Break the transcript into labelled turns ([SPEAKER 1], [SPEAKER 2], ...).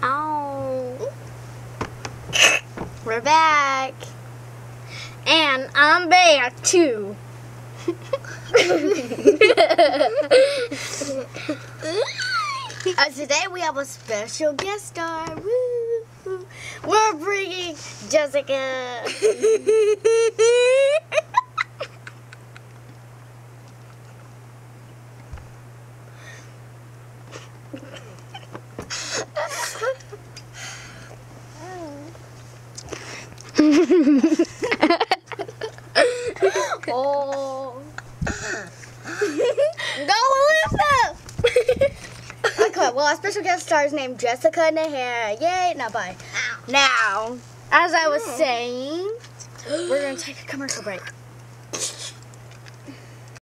[SPEAKER 1] Ow. We're back. And I'm back too. Today we have a special guest star. Woo! We're bringing Jessica. Oh. Go, Alyssa! Okay, well, our special guest star is named Jessica Nahara. Yay! Now, bye. Now, as I was saying, we're going to take a commercial break.